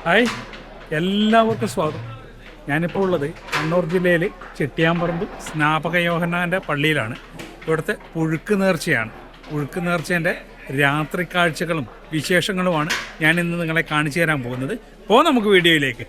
Hi, എല്ലാവർക്കും സ്വാഗതം. ഞാനിപ്പോൾ ഉള്ളത് കണ്ണൂർ ജില്ലയിൽ ചെട്ടിയാമ്പറമ്പ് സ്നാപക യോഹന്നാൻ്റെ പള്ളിയിലാണ്. ഇവിടുത്തെ പുഴുക്ക് നേർച്ചയാണ്. പുഴുക്ക് നേർച്ചേൻ്റെ രാത്രി കാഴ്ചകളും വിശേഷങ്ങളുമാണ് ഞാൻ ഇന്ന് നിങ്ങളെ കാണിച്ചു തരാൻ പോകുന്നത്. അപ്പോൾ നമുക്ക് വീഡിയോയിലേക്ക്.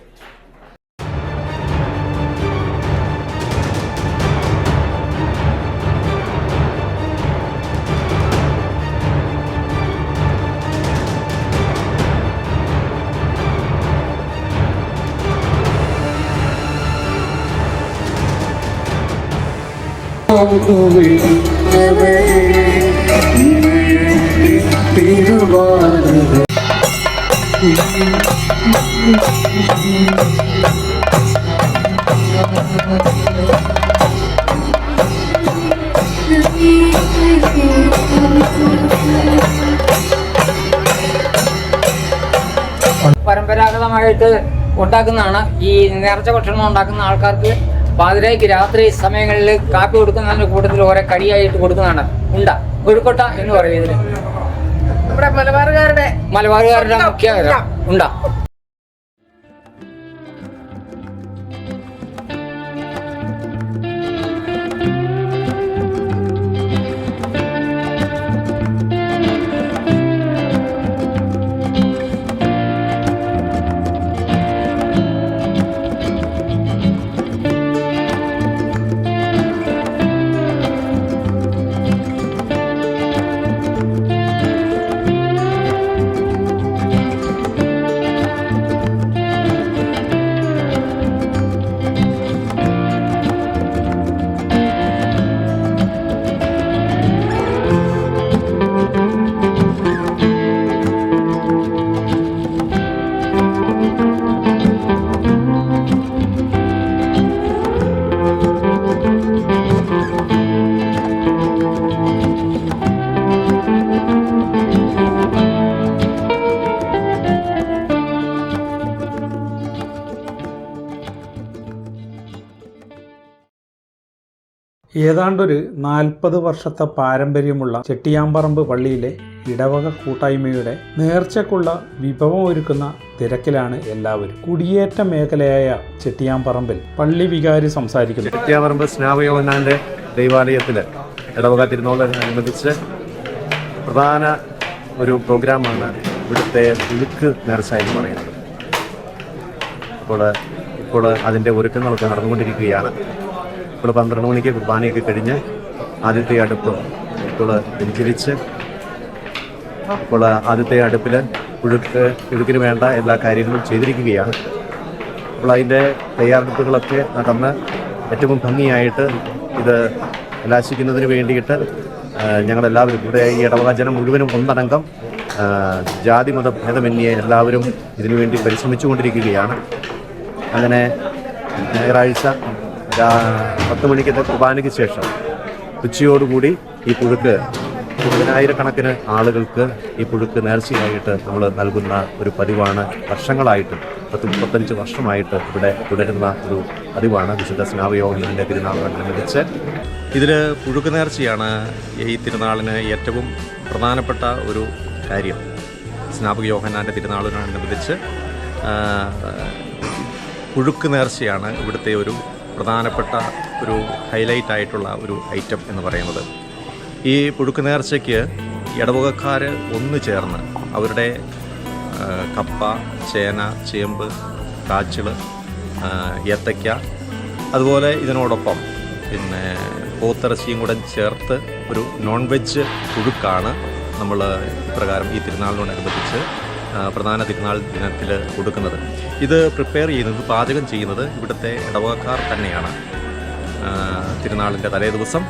പരമ്പരാഗതമായിട്ട് ഉണ്ടാക്കുന്നതാണ്. ഈ നേർച്ച ഭക്ഷണം ഉണ്ടാക്കുന്ന ആൾക്കാർക്ക് പാതിരയ്ക്ക് രാത്രി സമയങ്ങളിൽ കാപ്പി കൊടുക്കുന്നതിന്റെ കൂട്ടത്തിൽ ഓരോ കടിയായിട്ട് കൊടുക്കുന്നതാണ് കൊഴുക്കൊട്ട എന്ന് പറയും. ഇതിന് നമ്മുടെ മലബാറുകാരുടെ മുഖ്യ ഉണ്ട. ഏതാണ്ടൊരു 40 വർഷത്തെ പാരമ്പര്യമുള്ള ചെട്ടിയാമ്പറമ്പ് പള്ളിയിലെ ഇടവക കൂട്ടായ്മയുടെ നേർച്ചയ്ക്കുള്ള വിഭവം ഒരുക്കുന്ന തിരക്കിലാണ് എല്ലാവരും. കുടിയേറ്റ മേഖലയായ ചെട്ടിയാമ്പറമ്പിൽ പള്ളി വികാരി സംസാരിക്കുന്നു. ചെട്ടിയാമ്പറമ്പ് സ്നാപക യോഹന്നാൻ്റെ ദൈവാലയത്തിൽ ഇടവക തിരുനാളിനനുബന്ധിച്ച് പ്രധാന ഒരു പ്രോഗ്രാമാണ് ഇവിടുത്തെ പുഴുക്ക് നേർച്ച എന്ന് പറയുന്നത്. ഇപ്പോൾ അതിൻ്റെ ഒരുക്കങ്ങളൊക്കെ നടന്നുകൊണ്ടിരിക്കുകയാണ്. ഇപ്പോൾ 12 മണിക്ക് കുർബാനയൊക്കെ കഴിഞ്ഞ് ആദ്യത്തെ അടുപ്പ് ഇപ്പോൾ വെഞ്ചരിച്ച് ഇപ്പോൾ ആദ്യത്തെ അടുപ്പിൽ പുഴുക്കിന് വേണ്ട എല്ലാ കാര്യങ്ങളും ചെയ്തിരിക്കുകയാണ്. അപ്പോൾ അതിൻ്റെ തയ്യാറെടുപ്പുകളൊക്കെ നടന്ന് ഏറ്റവും ഭംഗിയായിട്ട് ഇത് കലാശിക്കുന്നതിന് വേണ്ടിയിട്ട് ഞങ്ങളെല്ലാവരും ഇവിടെ ഈ ഇടവക ജനം മുഴുവനും ഒന്നടങ്കം ജാതി മത ഭേദമന്യേ എല്ലാവരും ഇതിനുവേണ്ടി പരിശ്രമിച്ചുകൊണ്ടിരിക്കുകയാണ്. അങ്ങനെ ഞായറാഴ്ച 10 മണിക്കത്തെ കുർബാനയ്ക്ക് ശേഷം ഉച്ചയോടുകൂടി ഈ പുഴുക്ക് 10,000-കണക്കിന് ആളുകൾക്ക് ഈ പുഴുക്ക് നേർച്ചയായിട്ട് നമ്മൾ നൽകുന്ന ഒരു പതിവാണ്. വർഷങ്ങളായിട്ട് 35 വർഷമായിട്ട് ഇവിടെ തുടരുന്ന ഒരു പതിവാണ്. വിശുദ്ധ സ്നാപക യോഹന്നാൻ്റെ തിരുനാളിനോടനുബന്ധിച്ച് ഇതിൽ പുഴുക്ക് നേർച്ചയാണ് ഈ തിരുനാളിന് ഏറ്റവും പ്രധാനപ്പെട്ട ഒരു കാര്യം. സ്നാപക യോഹന്നാൻ്റെ തിരുനാളിനോടനുബന്ധിച്ച് പുഴുക്ക് നേർച്ചയാണ് ഇവിടുത്തെ ഒരു പ്രധാനപ്പെട്ട ഒരു ഹൈലൈറ്റ് ആയിട്ടുള്ള ഒരു ഐറ്റം എന്ന് പറയുന്നത്. ഈ പുഴുക്ക് നേർച്ചയ്ക്ക് ഇടവകക്കാർ ഒന്നു ചേർന്ന് അവരുടെ കപ്പ, ചേന, ചേമ്പ്, കാച്ചിൽ, ഏത്തയ്ക്ക, അതുപോലെ ഇതിനോടൊപ്പം പിന്നെ പോത്തിറച്ചിയും കൂടെ ചേർത്ത് ഒരു നോൺ വെജ് പുഴുക്കാണ് നമ്മൾ ഇപ്രകാരം ഈ തിരുനാളിനോടനുബന്ധിച്ച് പ്രധാന തിരുനാൾ ദിനത്തിൽ കൊടുക്കുന്നത്. ഇത് പ്രിപ്പയർ ചെയ്യുന്നത്, പാചകം ചെയ്യുന്നത് ഇവിടുത്തെ ഇടവകക്കാർ തന്നെയാണ്. തിരുനാളിൻ്റെ തലേ ദിവസം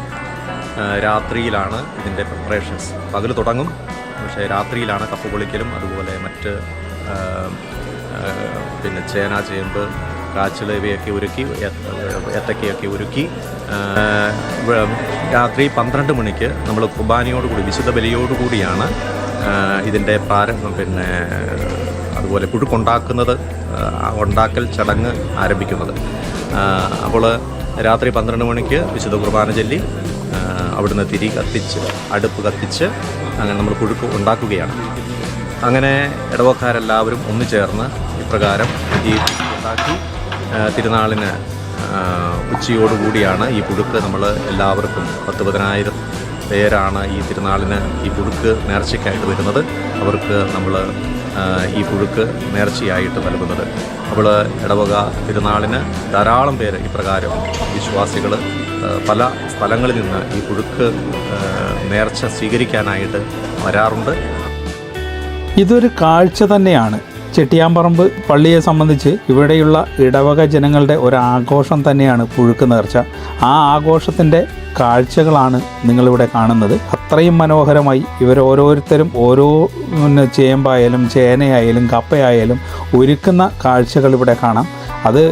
രാത്രിയിലാണ് ഇതിൻ്റെ പ്രിപ്പറേഷൻസ്. പകൽ തുടങ്ങും, പക്ഷേ രാത്രിയിലാണ് കപ്പ പൊളിക്കലും അതുപോലെ മറ്റ് പിന്നെ ചേന, ചേമ്പ്, കാച്ചിൽ ഇവയൊക്കെ ഒരുക്കി, ഏത്തക്കയൊക്കെ ഒരുക്കി രാത്രി 12 മണിക്ക് നമ്മൾ കുർബാനയോടുകൂടി വിശുദ്ധ ബലിയോടുകൂടിയാണ് ഇതിൻ്റെ പിന്നെ അതുപോലെ ഉണ്ടാക്കൽ ചടങ്ങ് ആരംഭിക്കുന്നത്. അപ്പോൾ രാത്രി 12 മണിക്ക് വിശുദ്ധ കുർബാന ചൊല്ലി അവിടുന്ന് തിരി കത്തിച്ച് അടുപ്പ് കത്തിച്ച് അങ്ങനെ നമ്മൾ പുഴുക്ക് ഉണ്ടാക്കുകയാണ്. അങ്ങനെ ഇടവക്കാരെല്ലാവരും ഒന്നു ചേർന്ന് പ്രകാരം ഈ ഉണ്ടാക്കി തിരുനാളിന് ഉച്ചയോടുകൂടിയാണ് ഈ പുഴുക്ക് നമ്മൾ എല്ലാവർക്കും 10,000 പേരാണ് ഈ തിരുനാളിന് ഈ പുഴുക്ക് നേർച്ചയ്ക്കായിട്ട് വരുന്നത്. അവർക്ക് നമ്മൾ ഈ പുഴുക്ക് നേർച്ചയായിട്ട് നൽകുന്നത്. അപ്പോൾ ഇടവക തിരുനാളിന് ധാരാളം പേര് ഇപ്രകാരം വിശ്വാസികൾ പല സ്ഥലങ്ങളിൽ നിന്ന് ഈ പുഴുക്ക് നേർച്ച സ്വീകരിക്കാനായിട്ട് വരാറുണ്ട്. ഇതൊരു കാഴ്ച തന്നെയാണ്. ചെട്ടിയാമ്പറമ്പ് പള്ളിയെ സംബന്ധിച്ച് ഇവിടെയുള്ള ഇടവക ജനങ്ങളുടെ ഒരാഘോഷം തന്നെയാണ് പുഴുക്ക് നേർച്ച. ആ ആഘോഷത്തിൻ്റെ കാഴ്ചകളാണ് നിങ്ങളിവിടെ കാണുന്നത്. അത്രയും മനോഹരമായി ഇവരോരോരുത്തരും ഓരോ ചേമ്പായാലും ചേനയായാലും കപ്പയായാലും ഒരുക്കുന്ന കാഴ്ചകൾ ഇവിടെ കാണാം. അത്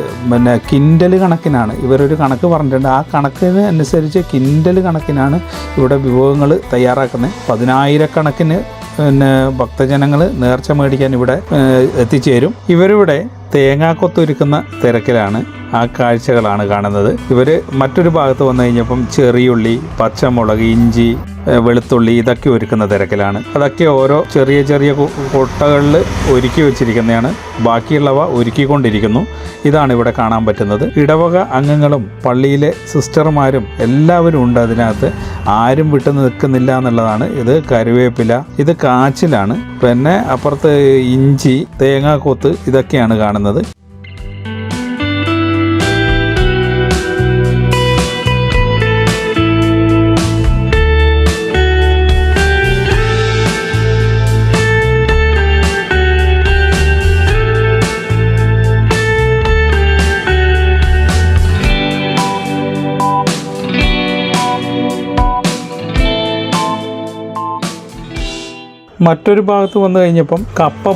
കിൻഡൽ കണക്കിനാണ്. ഇവരൊരു കണക്ക് പറഞ്ഞിട്ടുണ്ട്. ആ കണക്കിന് അനുസരിച്ച് കിൻഡൽ കണക്കിനാണ് ഇവിടെ വിഭവങ്ങൾ തയ്യാറാക്കുന്നത്. 10,000-കണക്കിന് ഭക്തജനങ്ങൾ നേർച്ച മേടിക്കാൻ ഇവിടെ എത്തിച്ചേരും. ഇവരിവിടെ തേങ്ങാക്കൊത്തൊരുക്കുന്ന തിരക്കിലാണ്. ആ കാഴ്ചകളാണ് കാണുന്നത്. ഇവർ മറ്റൊരു ഭാഗത്ത് വന്നു കഴിഞ്ഞപ്പം ചെറിയുള്ളി, പച്ചമുളക്, ഇഞ്ചി, വെളുത്തുള്ളി ഇതൊക്കെ ഒരുക്കുന്ന തിരക്കിലാണ്. അതൊക്കെ ഓരോ ചെറിയ ചെറിയ കൊട്ടകളിൽ ഒരുക്കി വെച്ചിരിക്കുന്നതാണ്. ബാക്കിയുള്ളവ ഒരുക്കിക്കൊണ്ടിരിക്കുന്നു. ഇതാണ് ഇവിടെ കാണാൻ പറ്റുന്നത്. ഇടവക അംഗങ്ങളും പള്ളിയിലെ സിസ്റ്റർമാരും എല്ലാവരും ഉണ്ട് അതിനകത്ത്. ആരും വിട്ടു നിൽക്കുന്നില്ല എന്നുള്ളതാണ്. ഇത് കറിവേപ്പില, ഇത് കാച്ചിലാണ്, പിന്നെ അപ്പുറത്ത് ഇഞ്ചി, തേങ്ങാക്കൊത്ത് ഇതൊക്കെയാണ് കാണുന്നത്. മറ്റൊരു ഭാഗത്ത് വന്നു കഴിഞ്ഞപ്പം കപ്പ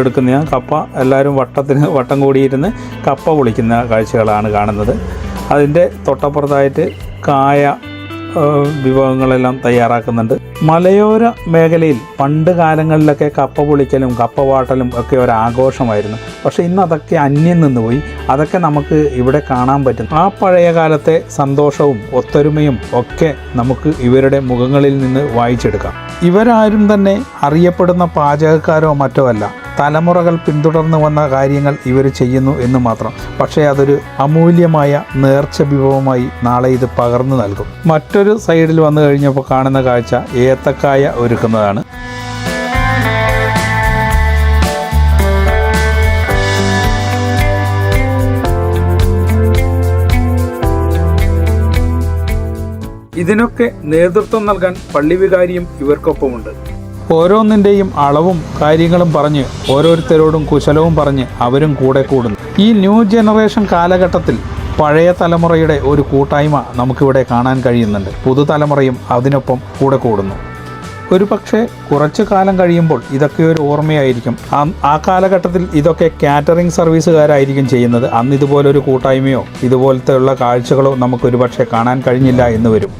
എടുക്കുന്ന കപ്പ എല്ലാവരും വട്ടം കൂടിയിരുന്ന് കപ്പ പൊളിക്കുന്ന കാഴ്ചകളാണ് കാണുന്നത്. അതിൻ്റെ തൊട്ടപ്പുറത്തായിട്ട് കായ വിഭവങ്ങളെല്ലാം തയ്യാറാക്കുന്നുണ്ട്. മലയോര മേഖലയിൽ പണ്ട് കാലങ്ങളിലൊക്കെ കപ്പ പൊളിക്കലും കപ്പ വാട്ടലും ഒക്കെ ഒരാഘോഷമായിരുന്നു. പക്ഷേ ഇന്ന് അതൊക്കെ അന്യം നിന്നുപോയി. അതൊക്കെ നമുക്ക് ഇവിടെ കാണാൻ പറ്റും. ആ പഴയ കാലത്തെ സന്തോഷവും ഒത്തൊരുമയും ഒക്കെ നമുക്ക് ഇവരുടെ മുഖങ്ങളിൽ നിന്ന് വായിച്ചെടുക്കാം. ഇവരാരും തന്നെ അറിയപ്പെടുന്ന പാചകക്കാരോ മറ്റോ അല്ല. തലമുറകൾ പിന്തുടർന്നു വന്ന കാര്യങ്ങൾ ഇവർ ചെയ്യുന്നു എന്ന് മാത്രം. പക്ഷേ അതൊരു അമൂല്യമായ നേർച്ച വിഭവമായി നാളെ ഇത് പകർന്നു നൽകും. മറ്റൊരു സൈഡിൽ വന്നു കഴിഞ്ഞപ്പോൾ കാണുന്ന കാഴ്ച ഏത്തക്കായ ഒരുക്കുന്നതാണ്. ഇതിനൊക്കെ നേതൃത്വം നൽകാൻ പള്ളി വികാരിയും ഇവർക്കൊപ്പമുണ്ട്. ഓരോന്നിൻ്റെയും അളവും കാര്യങ്ങളും പറഞ്ഞ് ഓരോരുത്തരോടും കുശലവും പറഞ്ഞ് അവരും കൂടെ കൂടുന്നു. ഈ ന്യൂ ജനറേഷൻ കാലഘട്ടത്തിൽ പഴയ തലമുറയുടെ ഒരു കൂട്ടായ്മ നമുക്കിവിടെ കാണാൻ കഴിയുന്നുണ്ട്. പുതുതലമുറയും അതിനൊപ്പം കൂടെ കൂടുന്നു. ഒരു പക്ഷേ കുറച്ചു കാലം കഴിയുമ്പോൾ ഇതൊക്കെ ഒരു ഓർമ്മയായിരിക്കും. ആ കാലഘട്ടത്തിൽ ഇതൊക്കെ കാറ്ററിംഗ് സർവീസുകാരായിരിക്കും ചെയ്യുന്നത്. അന്ന് ഇതുപോലൊരു കൂട്ടായ്മയോ ഇതുപോലത്തെ ഉള്ള കാഴ്ചകളോ നമുക്കൊരു പക്ഷേ കാണാൻ കഴിഞ്ഞില്ല എന്ന് വരും.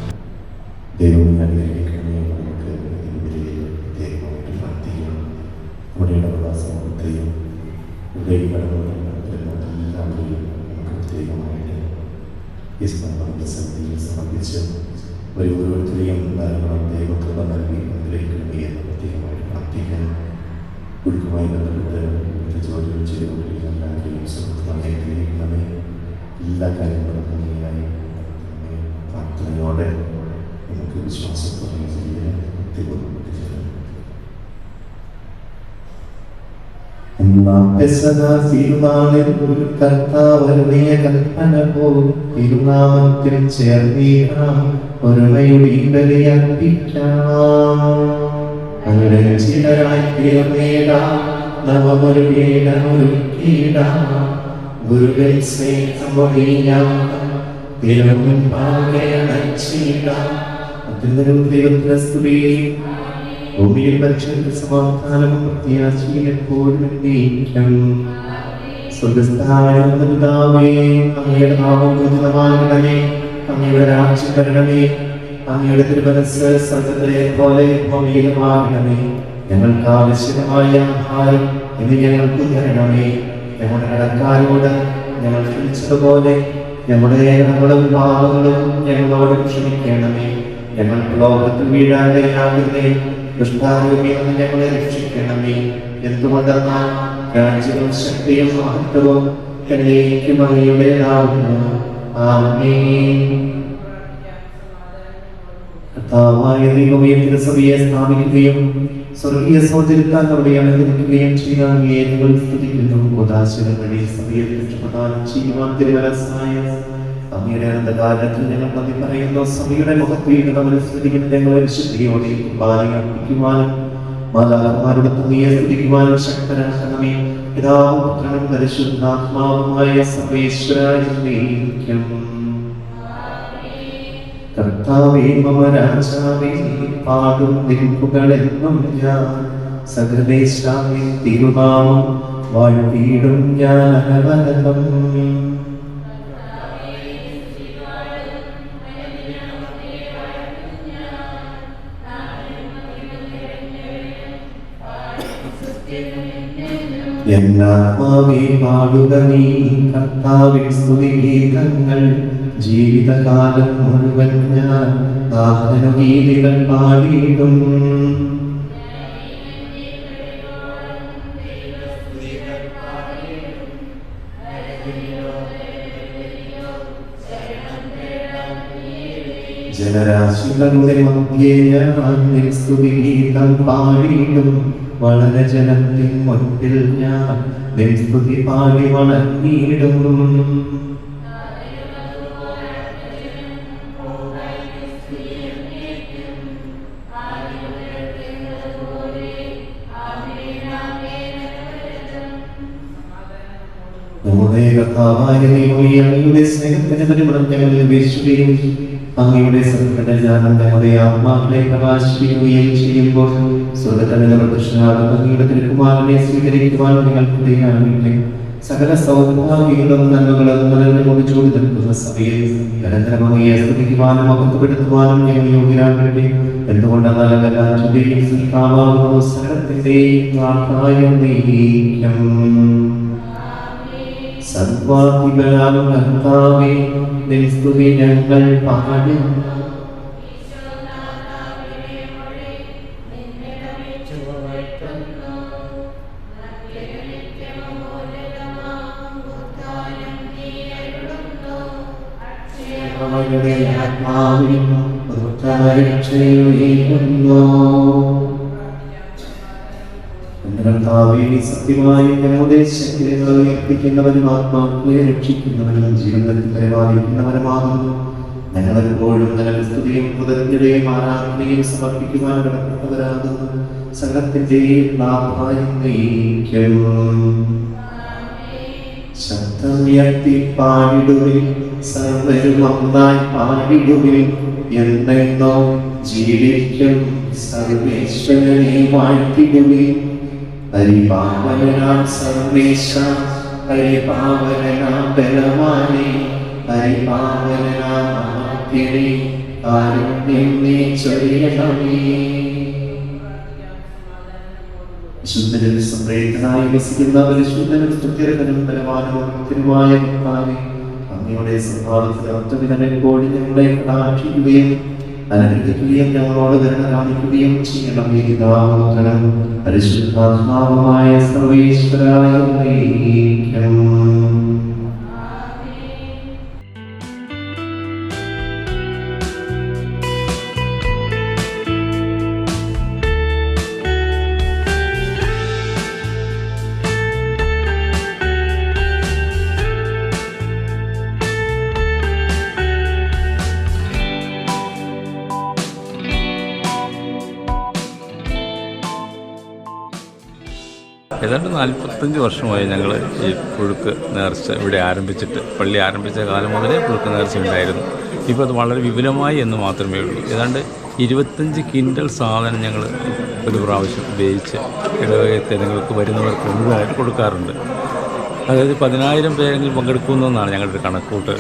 ഓരോരുത്തരെയും ധാരാളം ദൈവകൃപ നൽകി അനുഗ്രഹിക്കണമേ എന്ന് പ്രത്യേകമായിട്ട് പ്രാർത്ഥിക്കാൻ കുടുക്കുമായി ബന്ധപ്പെട്ട് ജോലികൾ ചെയ്തുകൊണ്ടിരിക്കുന്ന എല്ലാവരെയും സുഹൃത്തുക്കളെ അനുഗ്രഹിക്കണമേ. എല്ലാ കാര്യങ്ങളും ഭംഗിയായി പ്രാർത്ഥനയോടെ നമുക്ക് വിശ്വാസത്തോടെ ചെയ്യാൻ തിരുനാളിൽ ഒരു കർത്താവരുடைய കൽപ്പന പോലും തിരുനാമത്തിൽ ചേർന്നീടാം ഒരുമയുടെ ബലിയർപ്പിക്കാം. അനുരഞ്ജിതരായി തീർന്നേടാം നവമൊരു വേദമൊരുക്കിയിടാം. ഗുരുവിൽ സ്നേഹമൊഴിയാം തിരുമുൻപാകെ അണച്ചിടാം. അത്യുന്നത സ്തുതി. ഭൂമിയിൽ മനുഷ്യർക്ക് സമാധാനം പ്രത്യാശയിൽ എപ്പോഴും നീക്കം. സ്വർഗ്ഗസ്ഥനായ പിതാവേ, അങ്ങയുടെ നാമം പൂജിതമാകണമേ. അങ്ങയുടെ രാജ്യം വരണമേ. അങ്ങയുടെ തിരുമനസ്സ് സ്വർഗ്ഗത്തിലെ പോലെ ഭൂമിയിലുമാകണമേ. ഞങ്ങൾക്ക് ആവശ്യമായ ആഹാരം ഇന്ന് ഞങ്ങൾക്ക് തരണമേ. ഞങ്ങളുടെ കടക്കാരോട് ഞങ്ങൾ ക്ഷമിച്ചതുപോലെ ഞങ്ങളുടെ കടങ്ങളും പാപങ്ങളും ഞങ്ങളോട് ക്ഷമിക്കണമേ. ഞങ്ങൾ ലോകത്തിൽ വീഴാതെയാകരുതേ. ദുഷ്ടാരൂപിയിൽ ഞങ്ങളെ രക്ഷിക്കണമേ. എന്തുകൊണ്ടെന്നാൽ രാജ്യവും ശക്തിയും മഹത്വവും എന്നേക്കും അങ്ങയുടേതാകുന്നു. ആമേൻ. കർത്താവായ ദൈവമേ, തിരുസഭയെ സ്ഥാപിക്കുകയും സ്വർഗീയ സൗജന്യത്താൽ അവിടെ അനുഗ്രഹിക്കുകയും ചെയ്ത അങ്ങയെ ഞങ്ങൾ സ്തുതിക്കുന്നു. ഉദാശകൾ വഴി സഭയെ രക്ഷപ്പെടാൻ ചെയ്യുവാൻ തിരുവരസായ അങ്ങയുടെ അനന്തകാലത്തിൽ ഞങ്ങൾ നന്ദി പറയുന്നു. സഭയുടെ മുഖത്തീരുന്ന മനസ്സുതിക്കും ഞങ്ങളെ വിശുദ്ധിയോടെ കുർബാനയർപ്പിക്കുവാനും മാതാപിതാക്കളുടെ തുണിയെ സ്തുതിക്കുവാനും ശക്തരാക്കണമേ. പിതാവും പുത്രനും പരിശുദ്ധാത്മാവുമായ സർവേശ്വരായിരിക്കും. കർത്താവേ മമ രാജാവേ, പാടും നിൽപ്പുകളെന്നും ഞാൻ സകലേശാവിൻ തിരുനാമം വാഴ്ത്തിയിടും ഞാൻ അനവരതം. എന്നാത്മാവേ പാടുക നീ കർത്താവിൻ സ്തുതിഗീതങ്ങൾ. ജീവിതകാലം മുഴുവൻ ഞാൻ ഗീതികൾ പാടിയിടും. ജനരാശികളുടെ മധ്യേ ഞാൻ നിൻ സ്തുതിഗീതം പാടിയിടും. വളരെ ജനത്തിൻ മുൻപിൽ ഞാൻ നിൻ സ്തുതി പാടി വണങ്ങിയിടും. നമ്മുടെ കർത്താവായ ദൈവമേ, അങ്ങയുടെ സ്നേഹത്തിന് പരിമളം ഞങ്ങളിൽ വീശുകയും അങ്ങയുടെ സത്കടജ്ഞാനം ഞങ്ങളുടെ ആത്മാക്കളെ പ്രകാശിപ്പിക്കുകയും ചെയ്യുമ്പോൾ സ്വർഗ്ഗത്തിലെ പ്രദർശനാകും അങ്ങയുടെ തിരുക്കുമാരനെ സ്വീകരിക്കുവാൻ നിങ്ങൾക്കിടയാകട്ടെ. സകല സൗഭാഗ്യങ്ങളും നന്മകളും നിറഞ്ഞുകൊണ്ട് ചൂടി നിൽക്കുന്ന സഭയിൽ നിരന്തരം അങ്ങയെ സ്തുതിക്കുവാനും മഹത്വപ്പെടുത്തുവാനും ഞങ്ങൾ യോഗ്യരാകട്ടെ. എന്തുകൊണ്ടെന്നാൽ രാജ്യത്തിന്റെയും സൃഷ്ടാവാകുന്നു, സകലത്തിന്റെയും നാഥായും നീക്കം. സർവാധിപനാം കർത്താവേ, നിൻ സ്തുതി ഞങ്ങൾ പാടും. ആത്മാവിൻ കർത്താവേ, സത്യമായി ഞങ്ങളുടെ ശരീരങ്ങളെ ഉയർപ്പിക്കുന്നവനും ആത്മാക്കളെ രക്ഷിക്കുന്നവനും ജീവിതത്തിൽ പരിപാലിക്കുന്നവനുമാകുന്നു. ഞങ്ങളെപ്പോഴും നിനക്ക് സ്തുതിയും കൃതജ്ഞതയും ആരാധനയും സമർപ്പിക്കുവാൻ കടപ്പെട്ടവരാകുന്നു. സകലത്തിന്റെയും നാഥായും നീക്കും. ശബ്ദം ഉയർത്തി പാടിടുവിൻ, സർവരും ഒന്നായി പാടിടുവിൻ. എന്നെന്നോ ജീവിക്കും സർവേശ്വരനെ വാഴ്ത്തിടുവിൻ. പരിപാവനാം സർവേശ, പരിപാവനാം ബലവാനേ, പരിപാവനാം ആദ്യനേ, കാരുണ്യം നീ ചൊരിയണമേ. വിശുദ്ധരിൽ സംപ്രേതനായി വസിക്കുന്ന പരിശുദ്ധനും സ്തുത്യർഹനും ബലവാനും തിരുമായ കർത്താവേ, അങ്ങയുടെ സ്വഭാവത്തിൽ അർത്ഥവിധനെപ്പോഴും ഞങ്ങളെ കടാക്ഷിക്കുകയും അനുഗ്രഹിക്കുകയും ഞങ്ങളോട് കരുണ കാണിക്കുകയും ചെയ്യണമേ. പിതാവും പരിശുദ്ധാത്മാവുമായ സർവേശ്വരായ ദൈവം. ഏതാണ്ട് 45 വർഷമായി ഞങ്ങൾ ഈ പുഴുക്ക് നേർച്ച ഇവിടെ ആരംഭിച്ചിട്ട്, പള്ളി ആരംഭിച്ച കാലം മുതലേ പുഴുക്ക് നേർച്ച ഉണ്ടായിരുന്നു. ഇപ്പോൾ അത് വളരെ വിപുലമായി എന്ന് മാത്രമേ ഉള്ളൂ. ഏതാണ്ട് 25 കിൻഡൽ സാധനം ഞങ്ങൾ ഒരു പ്രാവശ്യം ഉപയോഗിച്ച് ഇടവകത്തരങ്ങൾക്ക് വരുന്നവർക്ക് മുഴുവനായിട്ട് കൊടുക്കാറുണ്ട്. അതായത് 10,000 പേരെങ്കിലും പങ്കെടുക്കുമെന്നാണ് ഞങ്ങളുടെ ഒരു കണക്കൂട്ട്.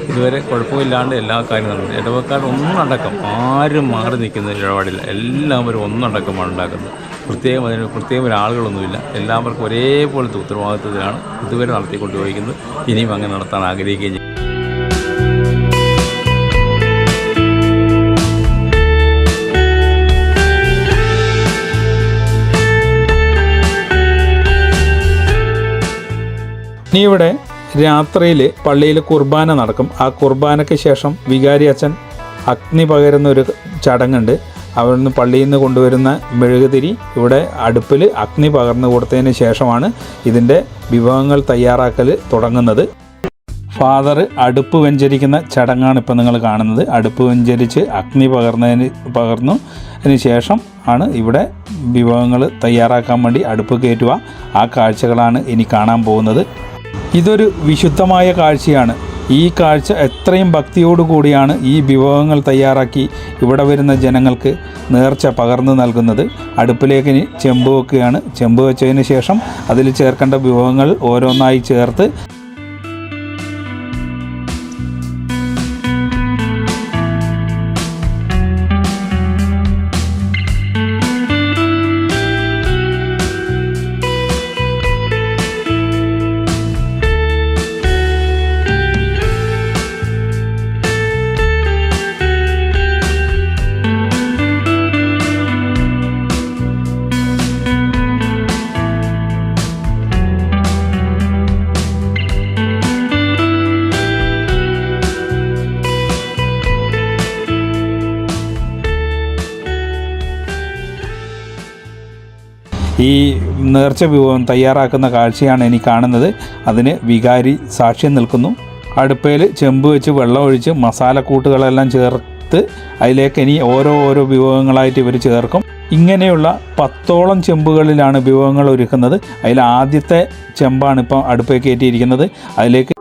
ഇതുവരെ കുഴപ്പമില്ലാണ്ട് എല്ലാ കാര്യവും നടക്കുന്നത്. ഇടവക്കാർ ഒന്നടക്കം ആരും മാറി നിൽക്കുന്ന ഇടപാടില്ല, എല്ലാവരും ഒന്നടക്കമാണ് ഉണ്ടാക്കുന്നത്. അതിന് പ്രത്യേകം ഒരാളുകളൊന്നുമില്ല, എല്ലാവർക്കും ഒരേപോലത്തെ ഉത്തരവാദിത്വത്തിലാണ് ഇതുവരെ നടത്തിക്കൊണ്ടുപോയിരിക്കുന്നത്. ഇനിയും അങ്ങനെ നടത്താൻ ആഗ്രഹിക്കുകയും ചെയ്യും. ഇനി ഇവിടെ രാത്രിയിൽ പള്ളിയിൽ കുർബാന നടക്കും. ആ കുർബാനയ്ക്ക് ശേഷം വികാരി അച്ഛൻ അഗ്നി പകരുന്ന ഒരു ചടങ്ങുണ്ട്. അവിടുന്ന് പള്ളിയിൽ നിന്ന് കൊണ്ടുവരുന്ന മെഴുകുതിരി ഇവിടെ അടുപ്പിൽ അഗ്നി പകർന്നു കൊടുത്തതിന് ശേഷമാണ് ഇതിൻ്റെ വിഭവങ്ങൾ തയ്യാറാക്കൽ തുടങ്ങുന്നത്. ഫാദർ അടുപ്പ് വെഞ്ചരിക്കുന്ന ചടങ്ങാണ് ഇപ്പോൾ നിങ്ങൾ കാണുന്നത്. അടുപ്പ് വെഞ്ചരിച്ച് അഗ്നി പകർന്നതിന് ശേഷം ആണ് ഇവിടെ വിഭവങ്ങൾ തയ്യാറാക്കാൻ വേണ്ടി അടുപ്പ് കയറ്റുക. ആ കാഴ്ചകളാണ് ഇനി കാണാൻ പോകുന്നത്. ഇതൊരു വിശുദ്ധമായ കാഴ്ചയാണ്. ഈ കാഴ്ച എത്രയും ഭക്തിയോടുകൂടിയാണ് ഈ വിഭവങ്ങൾ തയ്യാറാക്കി ഇവിടെ വരുന്ന ജനങ്ങൾക്ക് നേർച്ച പകർന്നു നൽകുന്നത്. അടുപ്പിലേക്ക് ഇനി ചെമ്പ് വെക്കുകയാണ്. ചെമ്പ് വെച്ചതിന് ശേഷം അതിൽ ചേർക്കേണ്ട വിഭവങ്ങൾ ഓരോന്നായി ചേർത്ത് ഈ നേർച്ച വിഭവം തയ്യാറാക്കുന്ന കാഴ്ചയാണ് ഇനി കാണുന്നത്. അതിന് വികാരി സാക്ഷ്യം നിൽക്കുന്നു. അടുപ്പയിൽ ചെമ്പ് വെച്ച് വെള്ളം ഒഴിച്ച് മസാലക്കൂട്ടുകളെല്ലാം ചേർത്ത് അതിലേക്ക് ഇനി ഓരോ വിഭവങ്ങളായിട്ട് ഇവർ ചേർക്കും. ഇങ്ങനെയുള്ള 10ഓളം ചെമ്പുകളിലാണ് വിഭവങ്ങൾ ഒരുക്കുന്നത്. അതിൽ ആദ്യത്തെ ചെമ്പാണ് ഇപ്പോൾ അടുപ്പിൽ കയറ്റിയിരിക്കുന്നത്. അതിലേക്ക്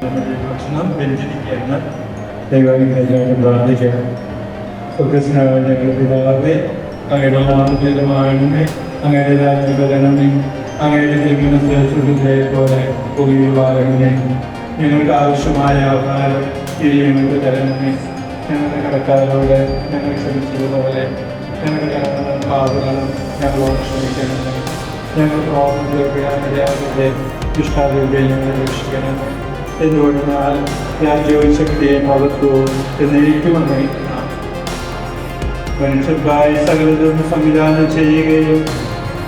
ഭക്ഷണം വ്യഞ്ജനിക്കുകയെന്ന് ദൈവാനുഗ്രഹിക്കാനും പ്രാർത്ഥിക്കാം. സ്വർഗസ്നായ ഞങ്ങളുടെ പിതാവേ, അങ്ങയുടെ നാമധേയമാകണമേ, അങ്ങയുടെ രാജ്യം വരണമേ, അങ്ങയുടെ തിരുമനസ്സുകളെ പോലെ ഭൂമിയിലുമാകണമേ. ഞങ്ങൾക്ക് ആവശ്യമായ ആഹാരം ഇത് ഞങ്ങൾക്ക് തരണമേ. ഞങ്ങളുടെ കടക്കാരോട് ഞങ്ങൾ ക്ഷമിച്ചതുപോലെ ഞങ്ങളുടെ കടങ്ങളും പാപങ്ങളും ഞങ്ങളോട് ക്ഷമിക്കണമേ. ഞങ്ങൾ പ്രവർത്തനത്തെ ഇഷ്ടാവിന്റെ ഞങ്ങളെ രക്ഷിക്കണമേ. എന്തുകൊണ്ടാൽ രാജ്യവും ശക്തിയും മഹത്വവും എന്നേക്കുമെന്നേ. മനുഷ്യർക്കായി സകലതും സംവിധാനം ചെയ്യുകയും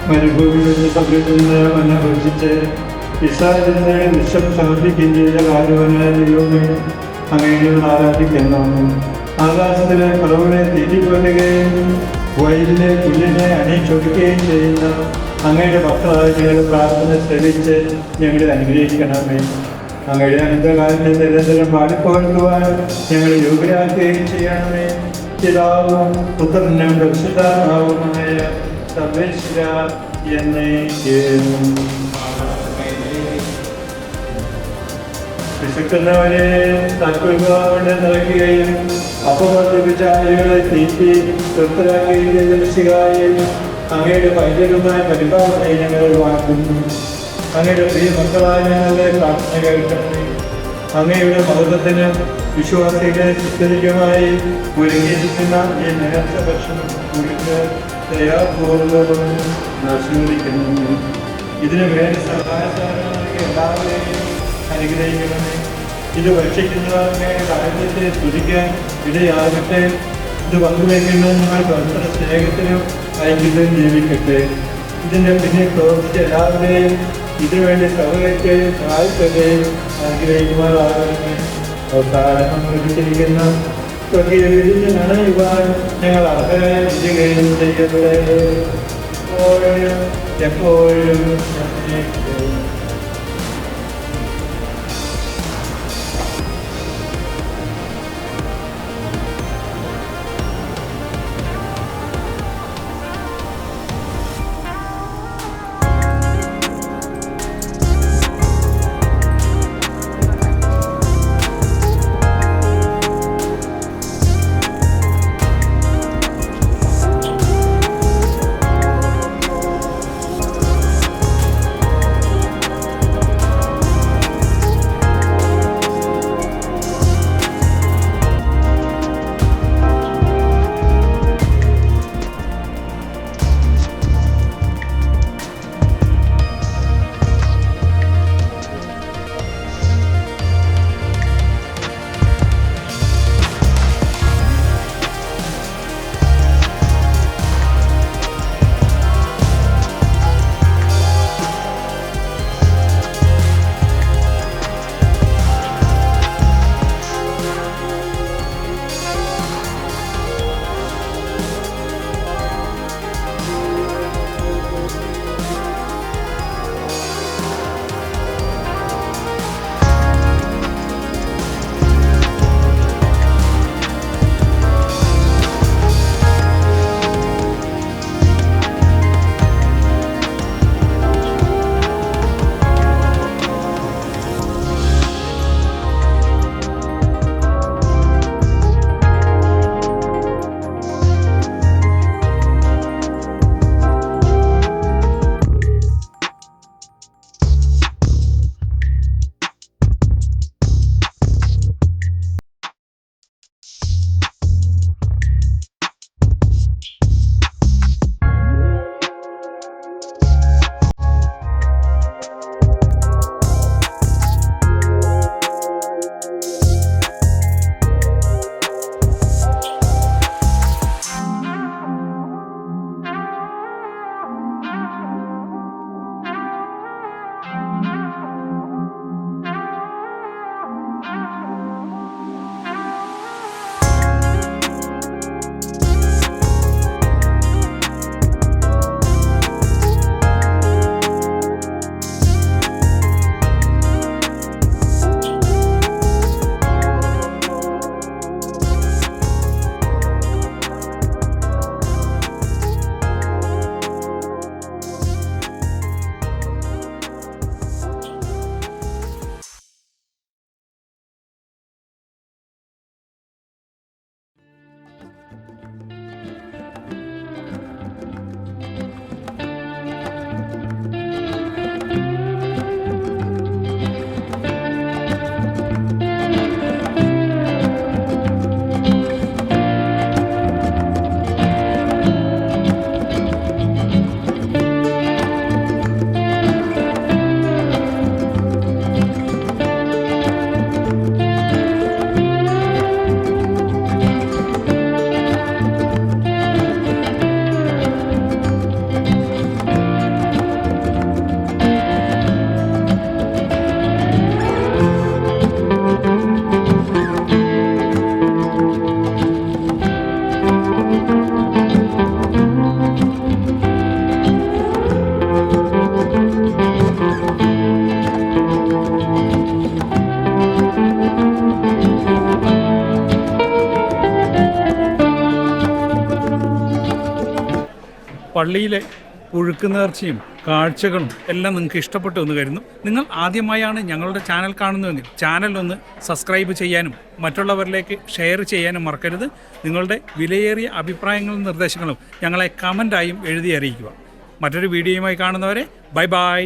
മരുഭൂമിയിൽ സമൃദ്ധി നിന്ന് മന്ന ഭക്ഷിച്ച് ഇസ്രായേലിനെ വിഷം സമർപ്പിക്കുകയും ചെയ്ത കാര്യവനായ ദൈവമേ, അങ്ങനെയുള്ള ആരാധിക്കുന്നു. ആകാശത്തിലെ കുറവുകളെ തീറ്റിക്കൊല്ലുകയും വയലിലെ പുല്ലിനെ അണിച്ചൊടുക്കുകയും ചെയ്യുന്ന അങ്ങയുടെ മക്കളായ ഞങ്ങളുടെ പ്രാർത്ഥന ശ്രമിച്ച് ഞങ്ങളെ അനുഗ്രഹിക്കണമേ. അങ്ങയുടെ അനന്തകാലത്തെ നിരന്തരം പാടിപ്പോഴുവാൻ ഞങ്ങളെ യോഗ്യരാക്കുകയും ചെയ്യണമേ. പിതാവും പുത്രനും പരിശുദ്ധാത്മാവുമായ സർവേശ്വര എന്നേക്കും. വിശക്കുന്നവരെ താൽപ്പര്യങ്ങളോടെ നിറയ്ക്കുകയും അപവർദ്ധിപ്പിച്ച അരികളെ തീറ്റി തൃപ്തരാക്കുകയും ചെയ്ത രക്ഷികായും അങ്ങയുടെ പൈതൃകമായ പരിപാലനയെ ഞങ്ങൾ വാഴ്ത്തുന്നു. അങ്ങയുടെ പ്രിയ മക്കളായ ഞങ്ങളുടെ പ്രാർത്ഥന കേൾക്കണമേ. അങ്ങയുടെ മഹത്വത്തിന് വിശ്വാസികളെ സുസ്ഥിരമായി ഒരുങ്ങിയിരിക്കുന്ന ഈ നേർച്ച ഭക്ഷണം കുറിച്ച് ദയാപൂർവ്വം ആശീർവദിക്കുന്നു. ഇതിനു വേണ്ടി സഹായസാധനങ്ങൾക്ക് എല്ലാവരെയും അനുഗ്രഹിക്കണമേ. ഇത് ഭക്ഷിക്കുന്നവരുടെ കാര്യത്തെ സ്തുതിക്കാൻ ഇടയാകട്ടെ. ഇത് പങ്കുവയ്ക്കുന്ന നിങ്ങൾ പരസ്പര സ്നേഹത്തിനും ഐക്യത്തിനും ജീവിക്കട്ടെ. ഇതിൻ്റെ പിന്നിൽ പ്രവർത്തിച്ച എല്ലാവരെയും ഇതിനുവേണ്ടി സഹകരിക്കുകയും സഹായിക്കുകയും അനുഗ്രഹിക്കുമാറാകണമേ. അവസാനം ഒരുക്കിയിരിക്കുന്ന സ്വർഗീയ നനയുവാൻ ഞങ്ങൾ അർഹരായി ഇരിക്കുകയും ചെയ്യട്ടെ. എപ്പോഴും പള്ളിയിലെ പുഴുക്ക് നേർച്ചയും കാഴ്ചകളും എല്ലാം നിങ്ങൾക്ക് ഇഷ്ടപ്പെട്ടു എന്ന് കരുതുന്നു. നിങ്ങൾ ആദ്യമായാണ് ഞങ്ങളുടെ ചാനൽ കാണുന്നതെങ്കിൽ ചാനൽ ഒന്ന് സബ്സ്ക്രൈബ് ചെയ്യാനും മറ്റുള്ളവരിലേക്ക് ഷെയർ ചെയ്യാനും മറക്കരുത്. നിങ്ങളുടെ വിലയേറിയ അഭിപ്രായങ്ങളും നിർദ്ദേശങ്ങളും ഞങ്ങളെ കമൻ്റായും എഴുതി അറിയിക്കുക. മറ്റൊരു വീഡിയോയുമായി കാണുന്നവരെ ബൈ ബൈ.